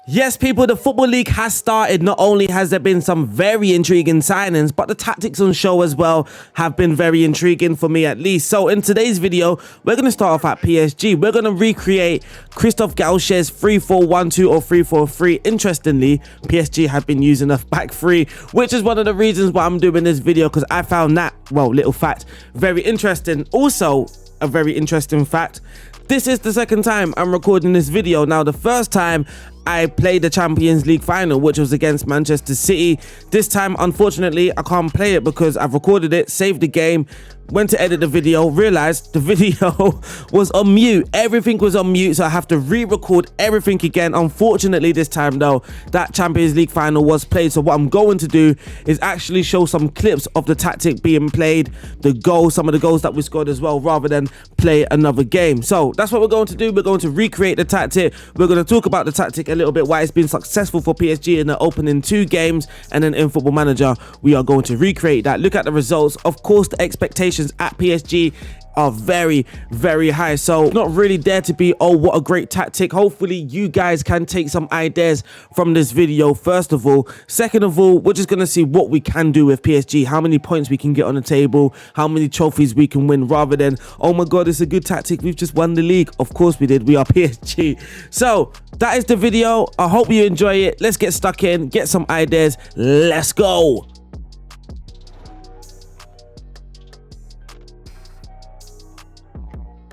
Yes, people, the Football League has started. Not only has there been some very intriguing signings, but the tactics on show as well have been very intriguing for me at least. So in today's video, we're going to start off at PSG. We're going to recreate Christophe Galtier's 3-4-1-2 or 3-4-3. Interestingly, PSG have been using a back three, which is one of the reasons why I'm doing this video, because I found that, well, little fact, very interesting. Also, a very interesting fact, this is the second time I'm recording this video. Now, the first time I played the Champions League final, which was against Manchester City. This time, unfortunately, I can't play it because I've recorded it, saved the game, went to edit the video, realized the video was on mute. Everything was on mute, so I have to re-record everything again. Unfortunately, this time though, that Champions League final was played. So what I'm going to do is actually show some clips of the tactic being played, the goals, some of the goals that we scored as well, rather than play another game. So that's what we're going to do. We're going to recreate the tactic. We're going to talk about the tactic a little bit, why it's been successful for PSG in the opening 2 games, and then in Football Manager we are going to recreate that, look at the results. Of course, the expectations at PSG are very, very high, so not really there to be, oh, what a great tactic. Hopefully you guys can take some ideas from this video, first of all. Second of all, we're just going to see what we can do with PSG, how many points we can get on the table, how many trophies we can win, rather than, oh my god, it's a good tactic, we've just won the league. Of course we did, we are PSG. So that is the video. I hope you enjoy it. Let's get stuck in, get some ideas, let's go.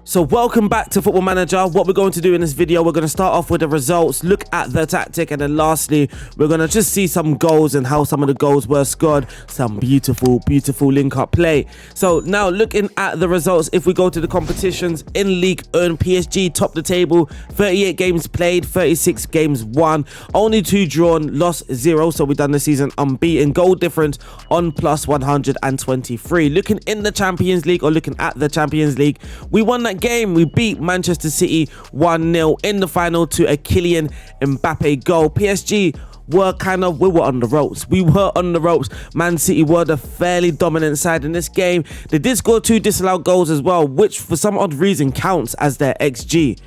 So welcome back to Football Manager. What we're going to do in this video, we're going to start off with the results, look at the tactic, and then lastly, we're going to just see some goals and how some of the goals were scored. Some beautiful, beautiful link-up play. So now looking at the results, if we go to the competitions in League 1, PSG top the table, 38 games played, 36 games won, only 2 drawn, lost 0. So we've done the season unbeaten. Goal difference on plus 123. Looking in the Champions League, or looking at the Champions League, we won that game. We beat Manchester City 1-0 in the final to a Kylian Mbappe goal. PSG were we were on the ropes. We were on the ropes. Man City were the fairly dominant side in this game. They did score 2 disallowed goals as well, which for some odd reason counts as their XG.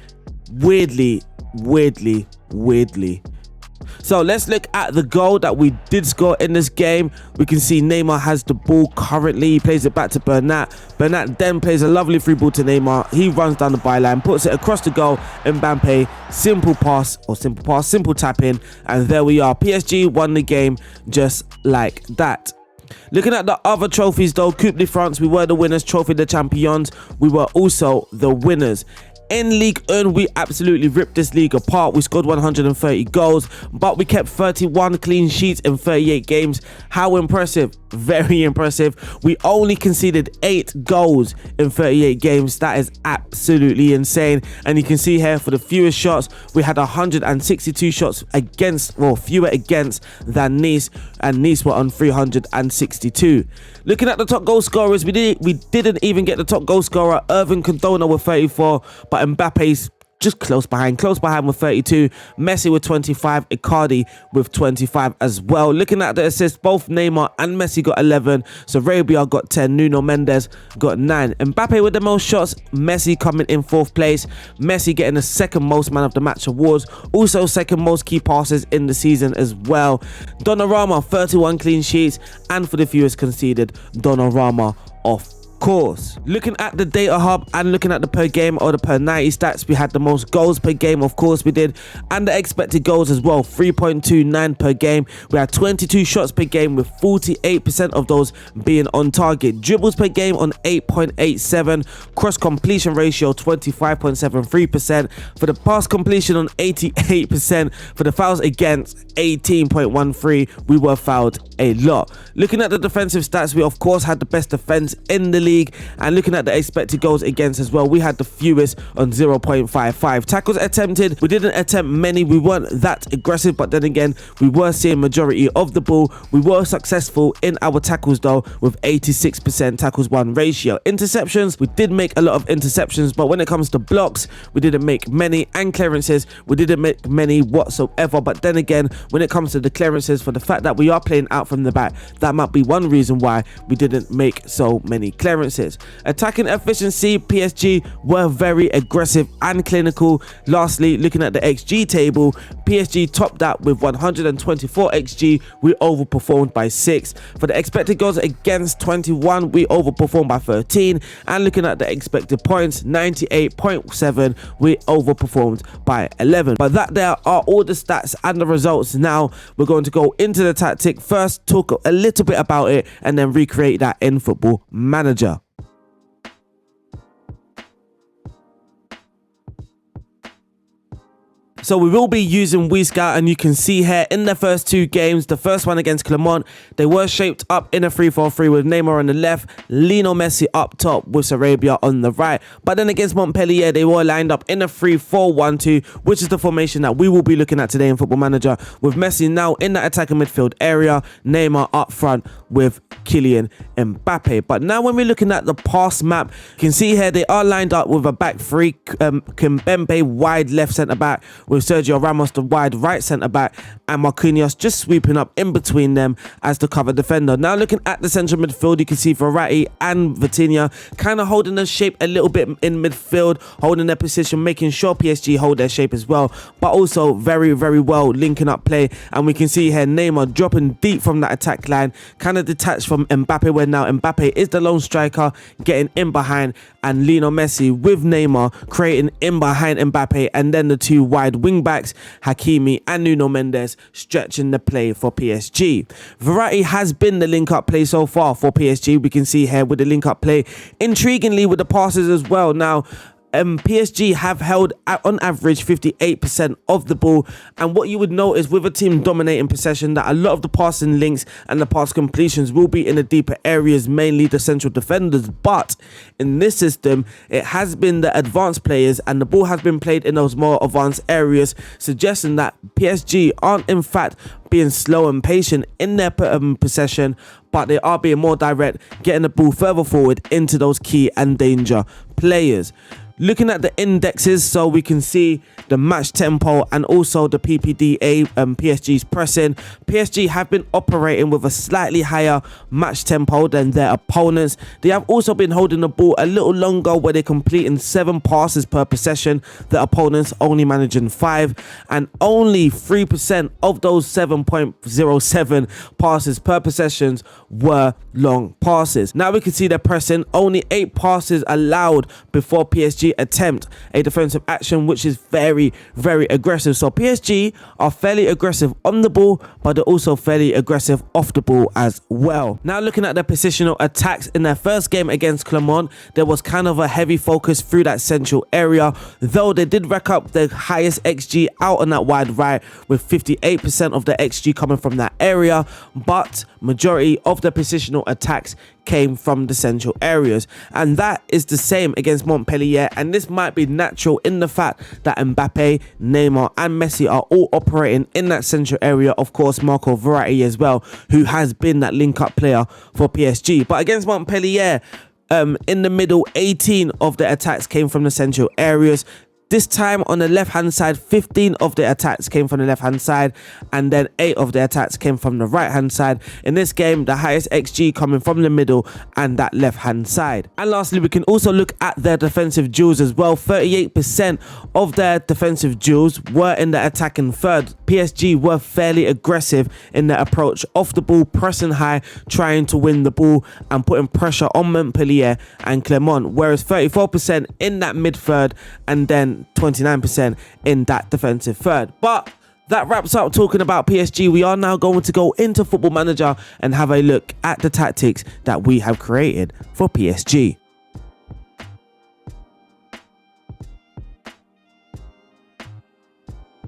Weirdly. So let's look at the goal that we did score in this game. We can see Neymar has the ball currently. He plays it back to Bernat. Bernat then plays a lovely free ball to Neymar. He runs down the byline, puts it across the goal. Mbappe, simple tap in. And there we are. PSG won the game just like that. Looking at the other trophies though, Coupe de France, we were the winners. Trophy de Champions, we were also the winners. In League 1, we absolutely ripped this league apart. We scored 130 goals, but we kept 31 clean sheets in 38 games. How impressive? Very impressive. We only conceded 8 goals in 38 games. That is absolutely insane. And you can see here for the fewest shots, we had 162 shots against, well, fewer against than Nice, and Nice were on 362. Looking at the top goal scorers, we didn't even get the top goal scorer, Irving Cardona with 34, but Mbappe's just close behind with 32, Messi with 25, Icardi with 25 as well. Looking at the assists, both Neymar and Messi got 11, Sarabia got 10, Nuno Mendes got 9. Mbappe with the most shots, Messi coming in 4th place, Messi getting the 2nd most man of the match awards, also 2nd most key passes in the season as well. Donnarumma 31 clean sheets, and for the fewest conceded, Donnarumma off course. Looking at the data hub and looking at the per game or the per 90 stats, we had the most goals per game, of course we did, and the expected goals as well, 3.29 per game. We had 22 shots per game with 48% of those being on target. Dribbles per game on 8.87, cross completion ratio 25.73%, for the pass completion on 88%, for the fouls against 18.13. we were fouled a lot. Looking at the defensive stats, we of course had the best defense in the league, and looking at the expected goals against as well, we had the fewest on 0.55. Tackles attempted, we didn't attempt many, we weren't that aggressive, but then again we were seeing majority of the ball. We were successful in our tackles though, with 86% tackles won ratio. Interceptions, we did make a lot of interceptions, but when it comes to blocks, we didn't make many, and clearances, we didn't make many whatsoever. But then again, when it comes to the clearances, for the fact that we are playing out from the back, that might be one reason why we didn't make so many clearances. appearances. Attacking efficiency, PSG were very aggressive and clinical. Lastly, looking at the XG table, PSG topped that with 124 XG. We overperformed by 6. For the expected goals against 21, we overperformed by 13. And looking at the expected points, 98.7, we overperformed by 11. But that there are all the stats and the results. Now we're going to go into the tactic. First, talk a little bit about it and then recreate that in Football Manager. So we will be using WeScout, and you can see here in the first 2 games, the first one against Clermont, they were shaped up in a 3-4-3 with Neymar on the left, Lionel Messi up top with Sarabia on the right. But then against Montpellier, they were lined up in a 3-4-1-2, which is the formation that we will be looking at today in Football Manager, with Messi now in that attacking midfield area, Neymar up front with Kylian Mbappe. But now when we're looking at the pass map, you can see here they are lined up with a back 3, Kimpembe wide left centre back, with Sergio Ramos the wide right centre back, and Marquinhos just sweeping up in between them as the cover defender. Now looking at the central midfield, you can see Verratti and Vitinha kind of holding their shape a little bit in midfield, holding their position, making sure PSG hold their shape as well, but also very, very well linking up play. And we can see here Neymar dropping deep from that attack line, kind of detached from Mbappe, where now Mbappe is the lone striker getting in behind, and Lionel Messi with Neymar creating in behind Mbappe, and then the 2 wide wing backs, Hakimi and Nuno Mendes, stretching the play for PSG. Verratti has been the link-up play so far for PSG. We can see here with the link-up play, intriguingly with the passes as well. Now, PSG have held on average 58% of the ball, and what you would notice with a team dominating possession, that a lot of the passing links and the pass completions will be in the deeper areas, mainly the central defenders. But in this system, it has been the advanced players, and the ball has been played in those more advanced areas, suggesting that PSG aren't in fact being slow and patient in their possession, but they are being more direct, getting the ball further forward into those key and danger players. Looking at the indexes, so we can see the match tempo and also the PPDA, PSG's pressing. PSG have been operating with a slightly higher match tempo than their opponents. They have also been holding the ball a little longer, where they're completing 7 passes per possession, the opponents only managing 5, and only 3% of those 7.07 passes per possessions were long passes. Now we can see they're pressing, only 8 passes allowed before PSG attempt a defensive action, which is very, very aggressive. So PSG are fairly aggressive on the ball, but they're also fairly aggressive off the ball as well. Now looking at their positional attacks, in their first game against Clermont, there was kind of a heavy focus through that central area, though they did rack up the highest XG out on that wide right, with 58% of the XG coming from that area, but majority of the positional attacks came from the central areas, and that is the same against Montpellier. And this might be natural in the fact that Mbappe, Neymar and Messi are all operating in that central area. Of course, Marco Verratti as well, who has been that link-up player for PSG. But against Montpellier, in the middle, 18 of the attacks came from the central areas. This time on the left-hand side, 15 of the attacks came from the left-hand side, and then 8 of the attacks came from the right-hand side. In this game, the highest XG coming from the middle and that left-hand side. And lastly, we can also look at their defensive duels as well. 38% of their defensive duels were in the attacking third. PSG were fairly aggressive in their approach off the ball, pressing high, trying to win the ball and putting pressure on Montpellier and Clermont, whereas 34% in that mid-third and then 29% in that defensive third. But that wraps up talking about PSG. We are now going to go into Football Manager and have a look at the tactics that we have created for PSG.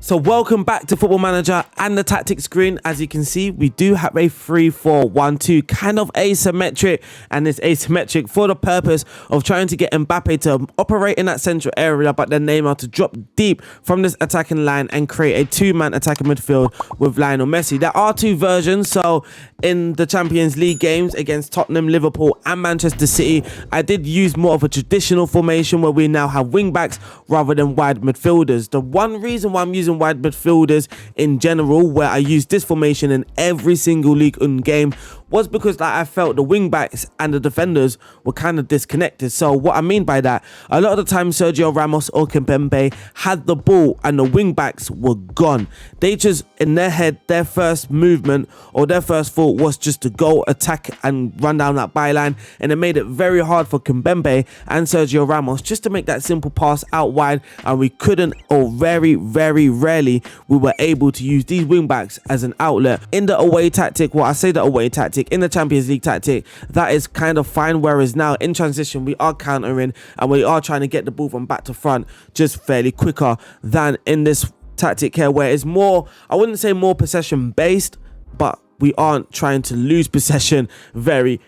So welcome back to Football Manager and the tactics screen. As you can see, we do have a 3-4-1-2, kind of asymmetric, and it's asymmetric for the purpose of trying to get Mbappe to operate in that central area, but then Neymar to drop deep from this attacking line and create a 2-man attacking midfield with Lionel Messi. There are 2 versions. So in the Champions League games against Tottenham, Liverpool and Manchester City, I did use more of a traditional formation where we now have wing backs rather than wide midfielders. The one reason why I'm using wide midfielders in general, where I use this formation in every single League 1 game, was because like I felt the wing backs and the defenders were kind of disconnected. So what I mean by that, a lot of the time Sergio Ramos or Kimpembe had the ball and the wing backs were gone. They just, in their head, their first movement or their first thought was just to go attack and run down that byline, and it made it very hard for Kimpembe and Sergio Ramos just to make that simple pass out wide, and we couldn't, or very rarely we were able to use these wing backs as an outlet. In the away tactic, well, I say the away tactic, in the Champions League tactic, that is kind of fine, whereas now in transition we are countering and we are trying to get the ball from back to front just fairly quicker than in this tactic here, where it's more, I wouldn't say more possession based, but we aren't trying to lose possession very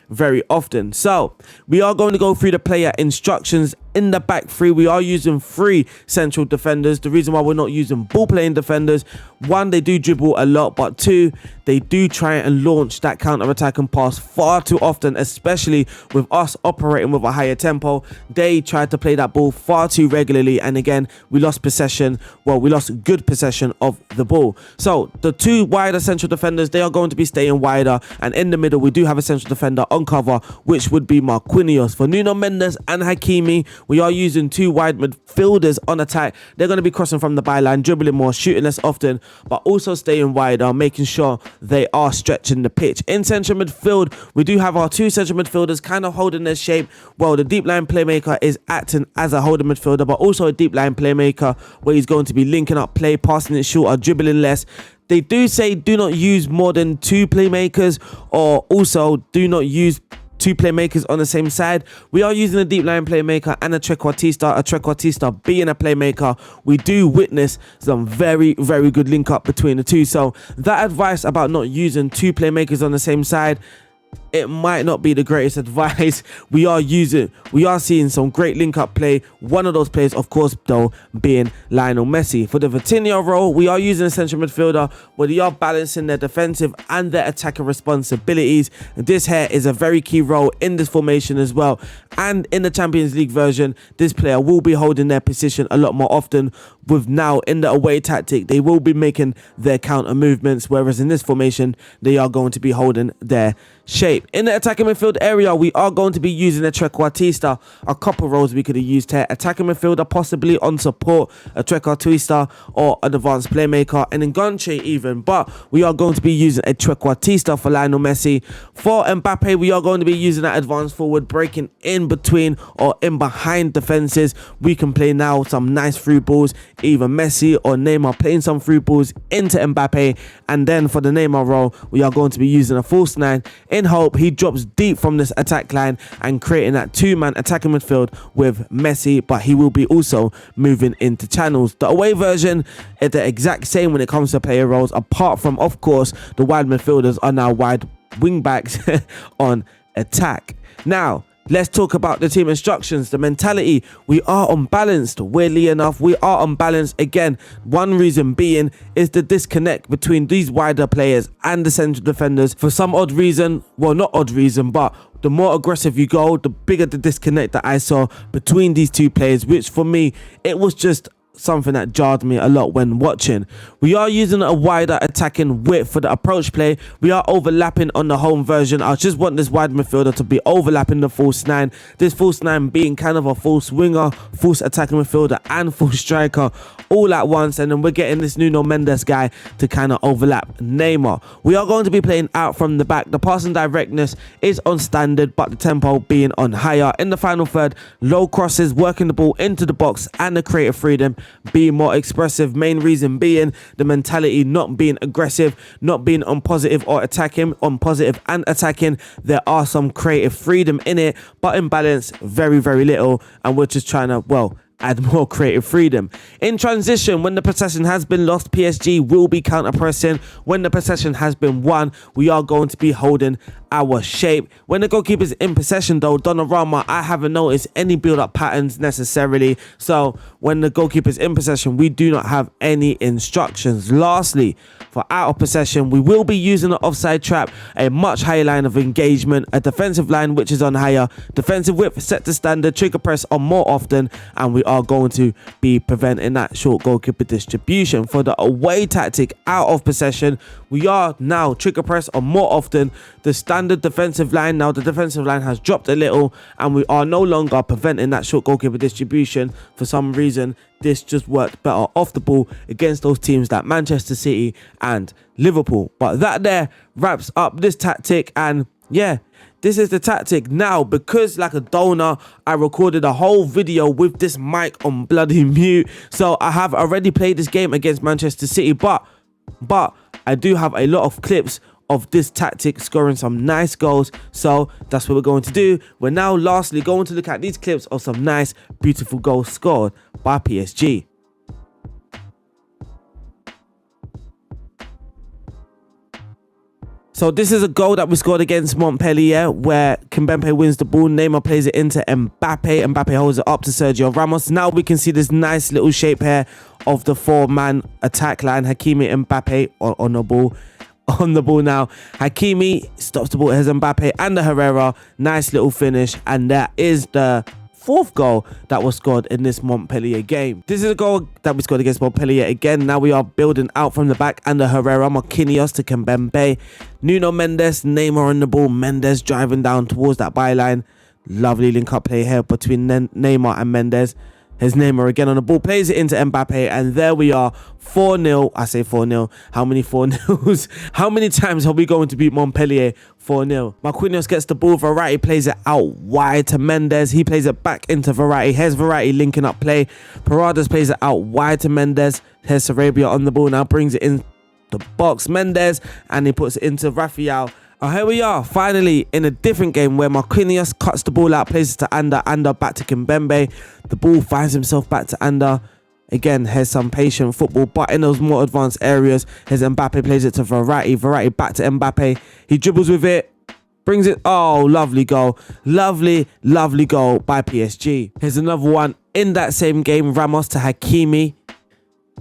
often. So we are going to go through the player instructions. In the back three, we are using 3 central defenders. The reason why we're not using ball playing defenders, 1, they do dribble a lot, but 2, they do try and launch that counter attack and pass far too often, especially with us operating with a higher tempo. They tried to play that ball far too regularly, and again we lost possession. Well, we lost good possession of the ball. So the 2 wider central defenders, they are going to be staying wider, and in the middle we do have a central defender on cover, which would be Marquinhos. For Nuno Mendes and Hakimi, we are using 2 wide midfielders on attack. They're going to be crossing from the byline, dribbling more, shooting less often, but also staying wider, making sure they are stretching the pitch. In central midfield, we do have our 2 central midfielders kind of holding their shape. Well, the deep line playmaker is acting as a holding midfielder, but also a deep line playmaker where he's going to be linking up play, passing it shorter, dribbling less. They do say do not use more than 2 playmakers, or also do not use 2 playmakers on the same side. We are using a deep line playmaker and a trequartista being a playmaker. We do witness some very good link up between the 2. So that advice about not using 2 playmakers on the same side, it might not be the greatest advice. We are seeing some great link up play. One of those players, of course, though, being Lionel Messi. For the Vitinha role, we are using a central midfielder where they are balancing their defensive and their attacking responsibilities. This here is a very key role in this formation as well. And in the Champions League version, this player will be holding their position a lot more often. With now in the away tactic, they will be making their counter movements, whereas in this formation, they are going to be holding their shape. In the attacking midfield area, we are going to be using a trequartista. A couple roles we could have used here. Attacking midfielder, possibly on support, a trequartista or an advanced playmaker, and enganche even. But we are going to be using a trequartista for Lionel Messi. For Mbappe, we are going to be using that advanced forward, breaking in between or in behind defenses. We can play now some nice through balls. Either Messi or Neymar playing some through balls into Mbappe. And then for the Neymar role, we are going to be using a false 9 in hope he drops deep from this attack line and creating that 2-man attacking midfield with Messi, but he will be also moving into channels. The away version is the exact same when it comes to player roles, apart from, of course, the wide midfielders are now wide wing backs on attack. Now, let's talk about the team instructions, the mentality. We are unbalanced. Weirdly enough, we are unbalanced. Again, one reason being is the disconnect between these wider players and the central defenders. For some odd reason, well, not odd reason, but the more aggressive you go, the bigger the disconnect that I saw between these 2 players, which for me, it was just something that jarred me a lot when watching. We are using a wider attacking width for the approach play. We are overlapping on the home version. I just want this wide midfielder to be overlapping the false 9. This false 9 being kind of a false winger, false attacking midfielder and false striker all at once, and then we're getting this Nuno Mendes guy to kind of overlap Neymar. We are going to be playing out from the back. The passing directness is on standard, but the tempo being on higher. In the final third, low crosses, working the ball into the box and the creative freedom being more expressive. Main reason being the mentality not being aggressive, not being on positive or attacking, on positive and attacking. There are some creative freedom in it, but in balance, very little, and we're just trying to, well, add more creative freedom. In transition, when the possession has been lost, PSG will be counter-pressing. When the possession has been won, we are going to be holding our shape. When the goalkeeper's in possession though, Donnarumma, I haven't noticed any build-up patterns necessarily. So when the goalkeeper's in possession, we do not have any instructions. Lastly, for out of possession, we will be using an offside trap, a much higher line of engagement, a defensive line which is on higher, defensive width set to standard, trigger press on more often, and we are going to be preventing that short goalkeeper distribution. For the away tactic, out of possession, we are now trigger press on more often the standard defensive line. Now the defensive line has dropped a little and we are no longer preventing that short goalkeeper distribution. For some reason, this just worked better off the ball against those teams like Manchester City and Liverpool. But that there wraps up this tactic, and yeah, this is the tactic. Now, because like a donor, I recorded a whole video with this mic on bloody mute. So I have already played this game against Manchester City, but I do have a lot of clips of this tactic scoring some nice goals. So that's what we're going to do. We're now lastly going to look at these clips of some nice, beautiful goals scored by PSG. So this is a goal that we scored against Montpellier where Kimpembe wins the ball. Neymar plays it into Mbappe. Mbappe holds it up to Sergio Ramos. Now we can see this nice little shape here of the four-man attack line. Hakimi and Mbappe on the ball. On the ball now. Hakimi stops the ball. Here's Mbappe and the Herrera. Nice little finish. And that is the fourth goal that was scored in this Montpellier game. This is a goal that we scored against Montpellier again. Now we are building out from the back, and the Herrera, Marquinhos to Kimpembe, Nuno Mendes, Neymar on the ball, Mendes driving down towards that byline. Lovely link up play here between Neymar and Mendes. Here's Neymar again on the ball, plays it into Mbappe, and there we are, 4-0. I say 4-0. How many 4-0s? How many times are we going to beat Montpellier 4-0? Marquinhos gets the ball, Verratti plays it out wide to Mendes. He plays it back into Verratti. Here's Verratti linking up play. Paredes plays it out wide to Mendes. Here's Sarabia on the ball now, brings it in the box. Mendes, and he puts it into Rafael. Oh, here we are, finally in a different game where Marquinhos cuts the ball out, plays it to Ander back to Kimpembe. The ball finds himself back to Ander. Again, here's some patient football, but in those more advanced areas, here's Mbappe, plays it to Verratti. Verratti back to Mbappe. He dribbles with it, brings it. Oh, lovely goal. Lovely, lovely goal by PSG. Here's another one in that same game, Ramos to Hakimi.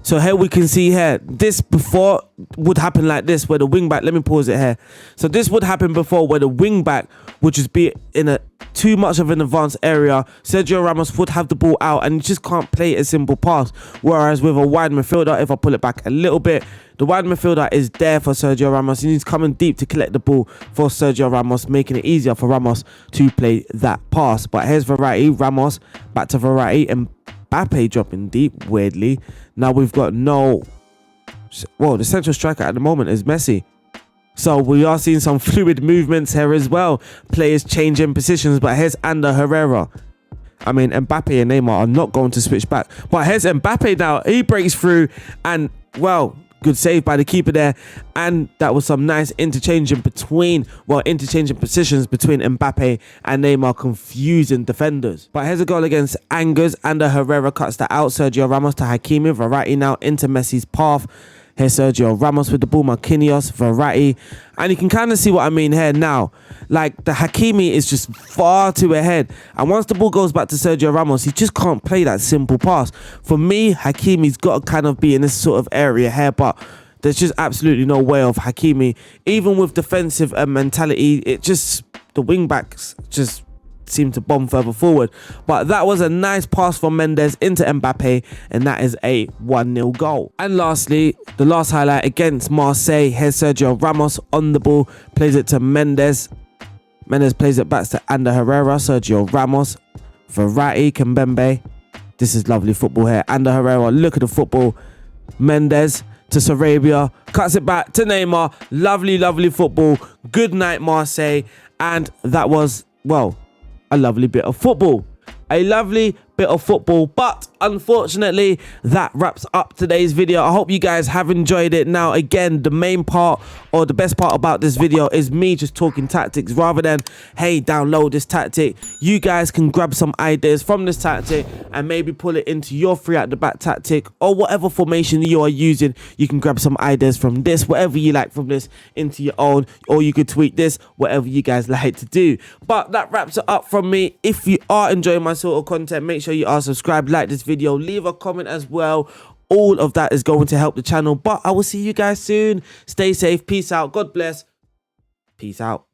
So here we can see here, this before would happen like this, where the wing back, let me pause it here. So this would happen before, where the wing back would just be in a too much of an advanced area. Sergio Ramos would have the ball out and you just can't play a simple pass. Whereas with a wide midfielder, if I pull it back a little bit, the wide midfielder is there for Sergio Ramos. He's coming deep to collect the ball for Sergio Ramos, making it easier for Ramos to play that pass. But here's Verratti, Ramos, back to Verratti, and Mbappe dropping deep, weirdly. Now we've got the central striker at the moment is Messi. So we are seeing some fluid movements here as well. Players changing positions, but here's Ander Herrera. I mean, Mbappe and Neymar are not going to switch back. But here's Mbappe now. He breaks through and, well, good save by the keeper there. And that was some nice interchanging positions between Mbappe and Neymar, confusing defenders. But here's a goal against Angers. Ander Herrera cuts that out. Sergio Ramos to Hakimi. Verratti now into Messi's path. Here's Sergio Ramos with the ball, Marquinhos, Verratti. And you can kind of see what I mean here now. Like, the Hakimi is just far too ahead. And once the ball goes back to Sergio Ramos, he just can't play that simple pass. For me, Hakimi's got to kind of be in this sort of area here. But there's just absolutely no way of Hakimi. Even with defensive mentality, the wing backs just seem to bomb further forward. But that was a nice pass from Mendes into Mbappe, and that is a 1-0 goal. And lastly, the last highlight against Marseille. Here's Sergio Ramos on the ball, plays it to Mendes. Mendes plays it back to Ander Herrera. Sergio Ramos, Verratti, Kimpembe. This is lovely football here. Ander Herrera, look at the football. Mendes to Sarabia, cuts it back to Neymar. Lovely, lovely football. Good night, Marseille. And that was, well, a lovely bit of football. A lovely bit of football, but unfortunately that wraps up today's video. I hope you guys have enjoyed it. Now again, the main part or the best part about this video is me just talking tactics rather than, hey, download this tactic. You guys can grab some ideas from this tactic and maybe pull it into your three at the back tactic, or whatever formation you are using. You can grab some ideas from this, whatever you like from this, into your own, or you could tweak this, whatever you guys like to do. But that wraps it up from me. If you are enjoying my sort of content, make sure you are subscribed, like this video, leave a comment as well. All of that is going to help the channel. But I will see you guys soon. Stay safe. Peace out. God bless. Peace out.